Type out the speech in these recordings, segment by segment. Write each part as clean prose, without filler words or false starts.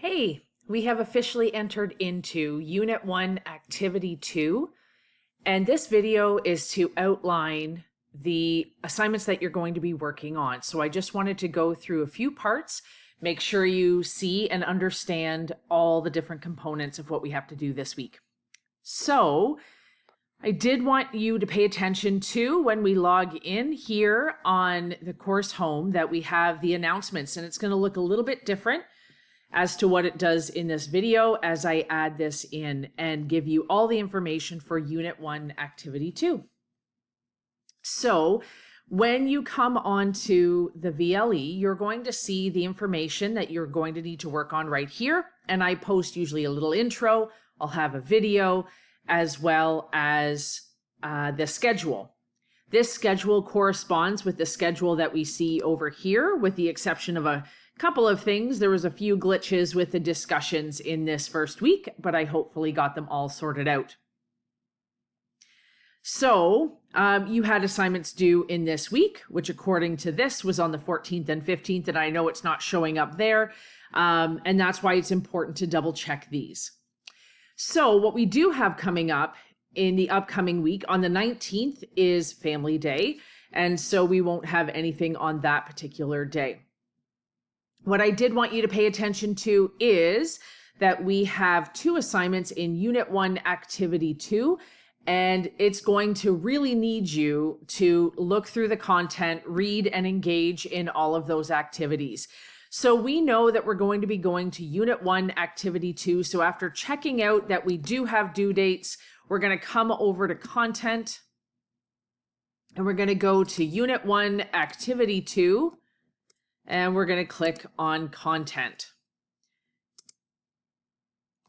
Hey, we have officially entered into Unit 1, Activity 2, and this video is to outline the assignments that you're going to be working on. So I just wanted to go through a few parts, make sure you see and understand all the different components of what we have to do this week. So I did want you to pay attention to when we log in here on the course home that we have the announcements, and it's going to look a little bit different as to what it does in this video as I add this in and give you all the information for Unit 1, Activity 2. So when you come onto the VLE, you're going to see the information that you're going to need to work on right here. And I post usually a little intro. I'll have a video as well as the schedule. This schedule corresponds with the schedule that we see over here, with the exception of a couple of things. There was a few glitches with the discussions in this first week, but I hopefully got them all sorted out. So you had assignments due in this week, which according to this was on the 14th and 15th, and I know it's not showing up there, and that's why it's important to double check these. So what we do have coming up in the upcoming week on the 19th is Family Day, and so we won't have anything on that particular day. What I did want you to pay attention to is that we have two assignments in Unit 1, Activity 2, and it's going to really need you to look through the content, read and engage in all of those activities. So we know that we're going to be going to Unit 1, Activity 2. So after checking out that we do have due dates, we're going to come over to Content, and we're going to go to Unit 1, Activity 2. And we're going to click on Content.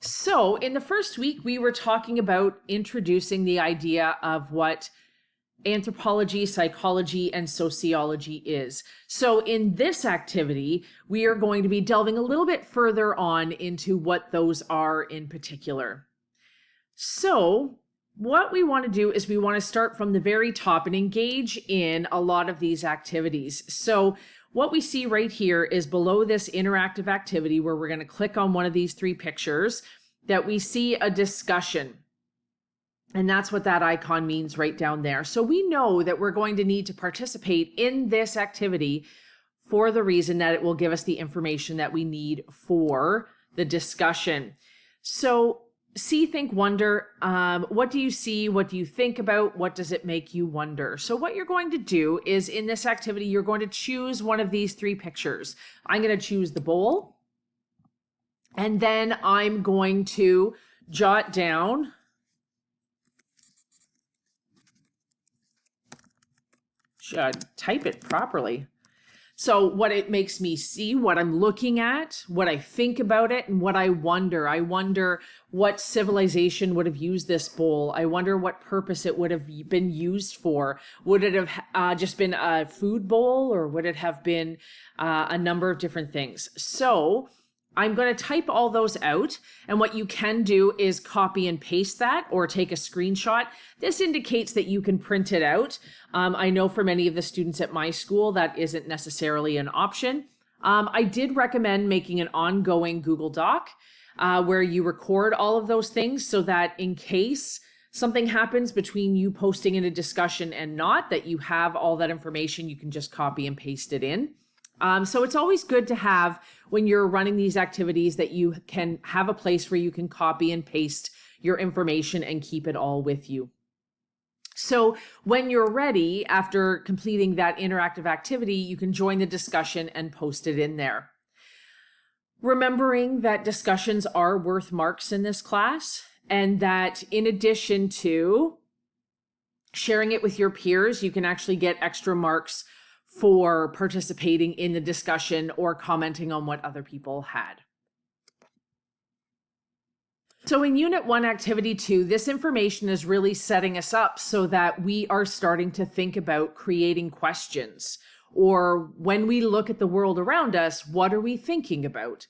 So in the first week, we were talking about introducing the idea of what anthropology, psychology, and sociology is. So in this activity, we are going to be delving a little bit further on into what those are in particular. So what we want to do is we want to start from the very top and engage in a lot of these activities. So what we see right here is below this interactive activity, where we're going to click on one of these three pictures, that we see a discussion. And that's what that icon means right down there. So we know that we're going to need to participate in this activity for the reason that it will give us the information that we need for the discussion. So see, think, wonder. What do you see? What do you think about? What does it make you wonder? So what you're going to do is in this activity, you're going to choose one of these three pictures. I'm going to choose the bowl. And then I'm going to jot down should type it properly. So what it makes me see, what I'm looking at, what I think about it, and what I wonder. I wonder what civilization would have used this bowl. I wonder what purpose it would have been used for. Would it have just been a food bowl, or would it have been a number of different things? So I'm going to type all those out, and what you can do is copy and paste that or take a screenshot. This indicates that you can print it out. I know for many of the students at my school that isn't necessarily an option. I did recommend making an ongoing Google Doc where you record all of those things, so that in case something happens between you posting in a discussion and not, that you have all that information, you can just copy and paste it in. So it's always good to have, when you're running these activities, that you can have a place where you can copy and paste your information and keep it all with you. So when you're ready, after completing that interactive activity, you can join the discussion and post it in there. Remembering that discussions are worth marks in this class, and that in addition to sharing it with your peers, you can actually get extra marks for participating in the discussion or commenting on what other people had. So in Unit 1, Activity 2, this information is really setting us up so that we are starting to think about creating questions, or when we look at the world around us, what are we thinking about?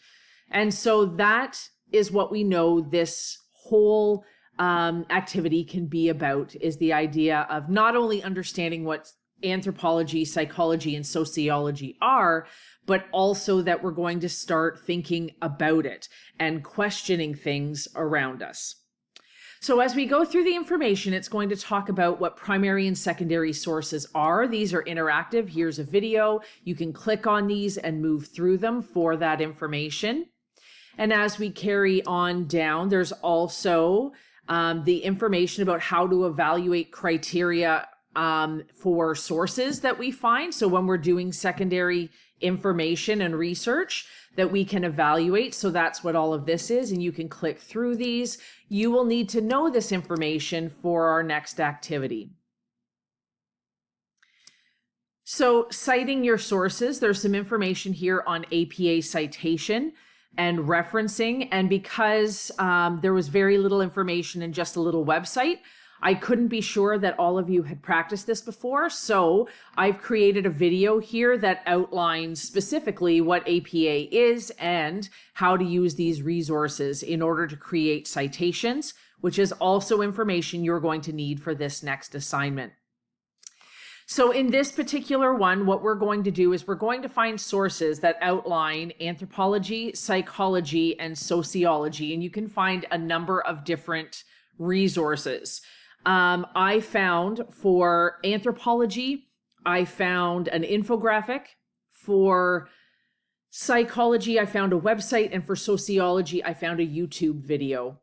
And so that is what we know this whole activity can be about, is the idea of not only understanding what anthropology, psychology, and sociology are, but also that we're going to start thinking about it and questioning things around us. So as we go through the information, it's going to talk about what primary and secondary sources are. These are interactive. Here's a video. You can click on these and move through them for that information. And as we carry on down, there's also the information about how to evaluate criteria for sources that we find. So when we're doing secondary information and research that we can evaluate. So that's what all of this is. And you can click through these. You will need to know this information for our next activity. So citing your sources, there's some information here on APA citation and referencing. And because there was very little information in just a little website, I couldn't be sure that all of you had practiced this before. So I've created a video here that outlines specifically what APA is and how to use these resources in order to create citations, which is also information you're going to need for this next assignment. So in this particular one, what we're going to do is we're going to find sources that outline anthropology, psychology, and sociology, and you can find a number of different resources. I found for anthropology, I found an infographic. For psychology, I found a website, and for sociology, I found a YouTube video.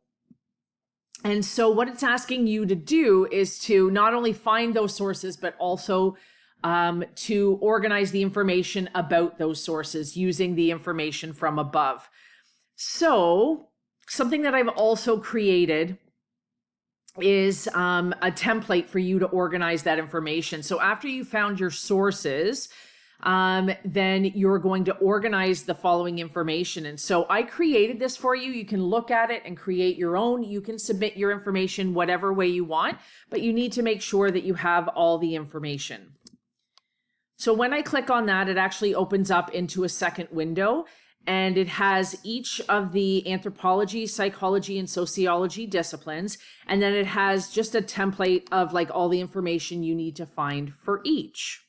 And so what it's asking you to do is to not only find those sources, but also to organize the information about those sources using the information from above. So something that I've also created is a template for you to organize that information. So after you found your sources, then you're going to organize the following information. And so I created this for you. You can look at it and create your own. You can submit your information whatever way you want, but you need to make sure that you have all the information. So when I click on that, it actually opens up into a second window, and it has each of the anthropology, psychology, and sociology disciplines. And then it has just a template of like all the information you need to find for each.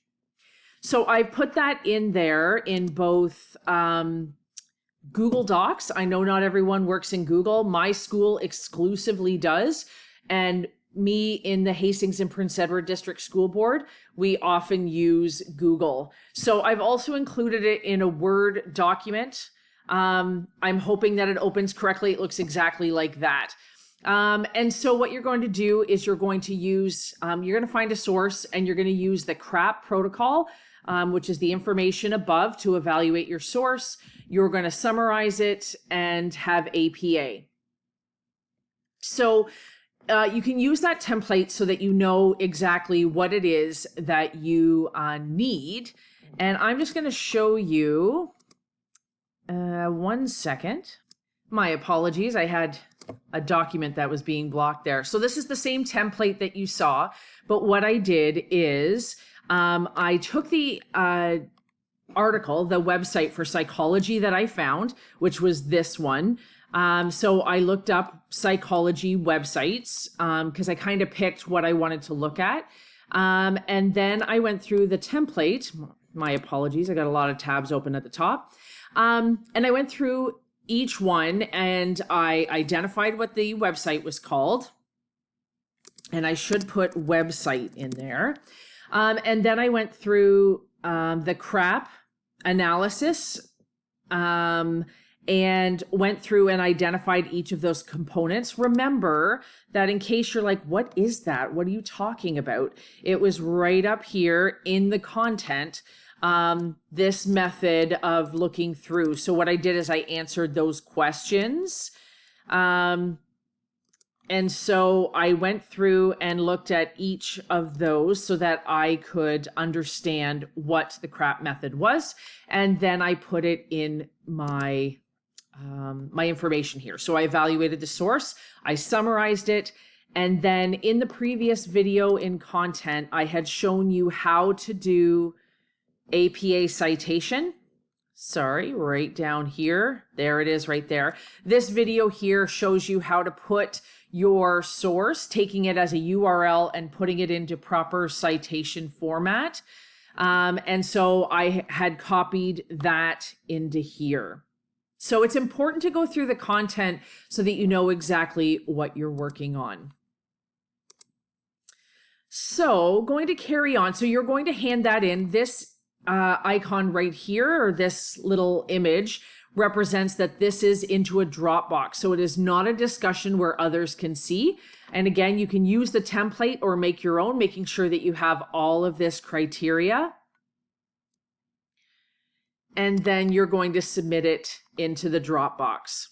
So I put that in there in both Google Docs. I know not everyone works in Google. My school exclusively does. And me in the Hastings and Prince Edward District School Board, we often use Google. So I've also included it in a Word document. I'm hoping that it opens correctly. It looks exactly like that. And so what you're going to do is you're going to use, you're going to find a source, and you're going to use the CRAP protocol, which is the information above, to evaluate your source. You're going to summarize it and have APA. So you can use that template so that you know exactly what it is that you need. And I'm just going to show you 1 second. My apologies. I had a document that was being blocked there. So this is the same template that you saw. But what I did is I took the article, the website for psychology that I found, which was this one. So I looked up psychology websites because I kind of picked what I wanted to look at. And then I went through the template. My apologies. I got a lot of tabs open at the top. And I went through each one and I identified what the website was called. And I should put website in there. And then I went through the CRAP analysis and went through and identified each of those components. Remember that in case you're like, what is that? What are you talking about? It was right up here in the content, this method of looking through. So what I did is I answered those questions. And so I went through and looked at each of those so that I could understand what the CRAP method was. And then I put it in my my information here. So I evaluated the source, I summarized it, and then in the previous video in content, I had shown you how to do APA citation. Sorry, right down here. There it is right there. This video here shows you how to put your source, taking it as a URL and putting it into proper citation format. And so I had copied that into here. So it's important to go through the content so that you know exactly what you're working on. So going to carry on. So you're going to hand that in. This icon right here, or this little image, represents that this is into a Dropbox. So it is not a discussion where others can see. And again, you can use the template or make your own, making sure that you have all of this criteria. And then you're going to submit it into the Dropbox.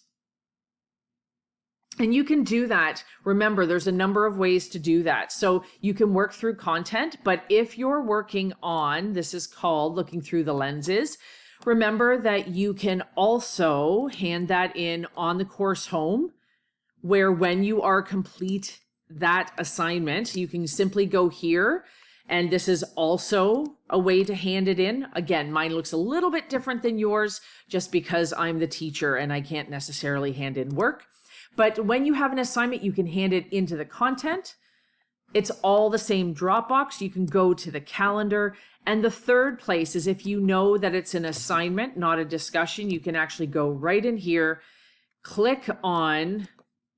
And you can do that. Remember, there's a number of ways to do that. So you can work through content, but if you're working on, this is called looking through the lenses, remember that you can also hand that in on the course home, where when you are complete that assignment, you can simply go here. And this is also a way to hand it in. Again, mine looks a little bit different than yours just because I'm the teacher and I can't necessarily hand in work. But when you have an assignment, you can hand it into the content. It's all the same Dropbox. You can go to the calendar. And the third place is if you know that it's an assignment, not a discussion, you can actually go right in here, click on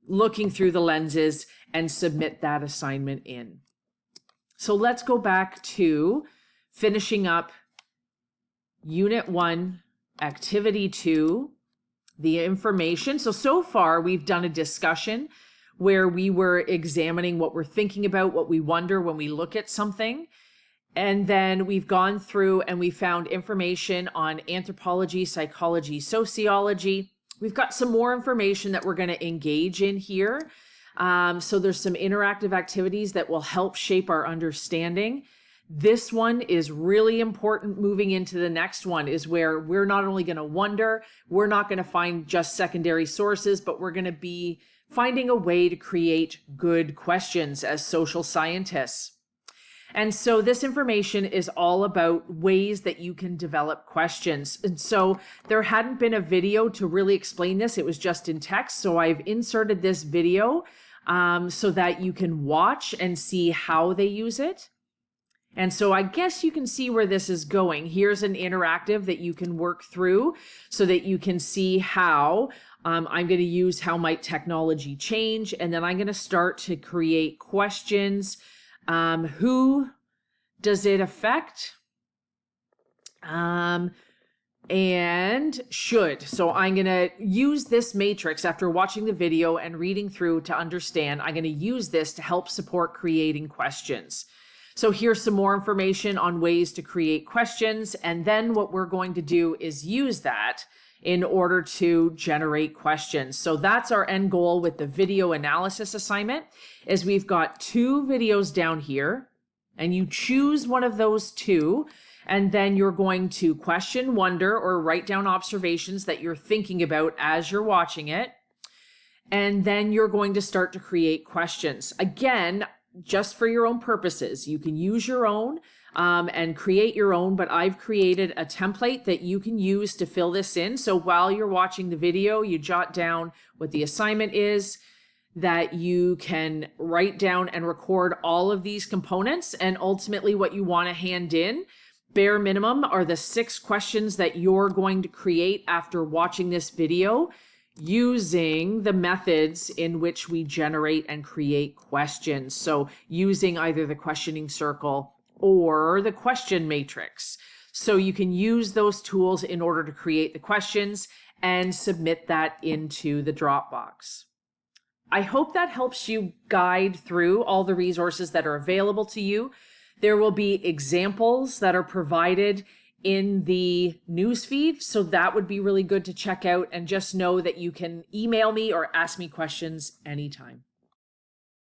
looking through the lenses, and submit that assignment in. So let's go back to finishing up Unit 1, Activity 2, the information. So far we've done a discussion where we were examining what we're thinking about, what we wonder when we look at something. And then we've gone through and we found information on anthropology, psychology, sociology. We've got some more information that we're going to engage in here. So there's some interactive activities that will help shape our understanding. This one is really important. Moving into the next one is where we're not only going to wonder, we're not going to find just secondary sources, but we're going to be finding a way to create good questions as social scientists. And so this information is all about ways that you can develop questions. And so there hadn't been a video to really explain this. It was just in text. So I've inserted this video so that you can watch and see how they use it. And so I guess you can see where this is going. Here's an interactive that you can work through so that you can see how I'm going to use how might technology change. And then I'm going to start to create questions. Who does it affect? And should. So I'm going to use this matrix after watching the video and reading through to understand. I'm going to use this to help support creating questions. So here's some more information on ways to create questions. And then what we're going to do is use that in order to generate questions. So that's our end goal with the video analysis assignment, is we've got 2 videos down here, and you choose one of those 2, and then you're going to question, wonder, or write down observations that you're thinking about as you're watching it. And then you're going to start to create questions. Again, just for your own purposes. You can use your own and create your own, but I've created a template that you can use to fill this in. So while you're watching the video, you jot down what the assignment is, that you can write down and record all of these components, and ultimately what you want to hand in, bare minimum, are the 6 questions that you're going to create after watching this video, using the methods in which we generate and create questions. So using either the questioning circle or the question matrix. So you can use those tools in order to create the questions and submit that into the Dropbox. I hope that helps you guide through all the resources that are available to you. There will be examples that are provided in the newsfeed, so that would be really good to check out, and just know that you can email me or ask me questions anytime.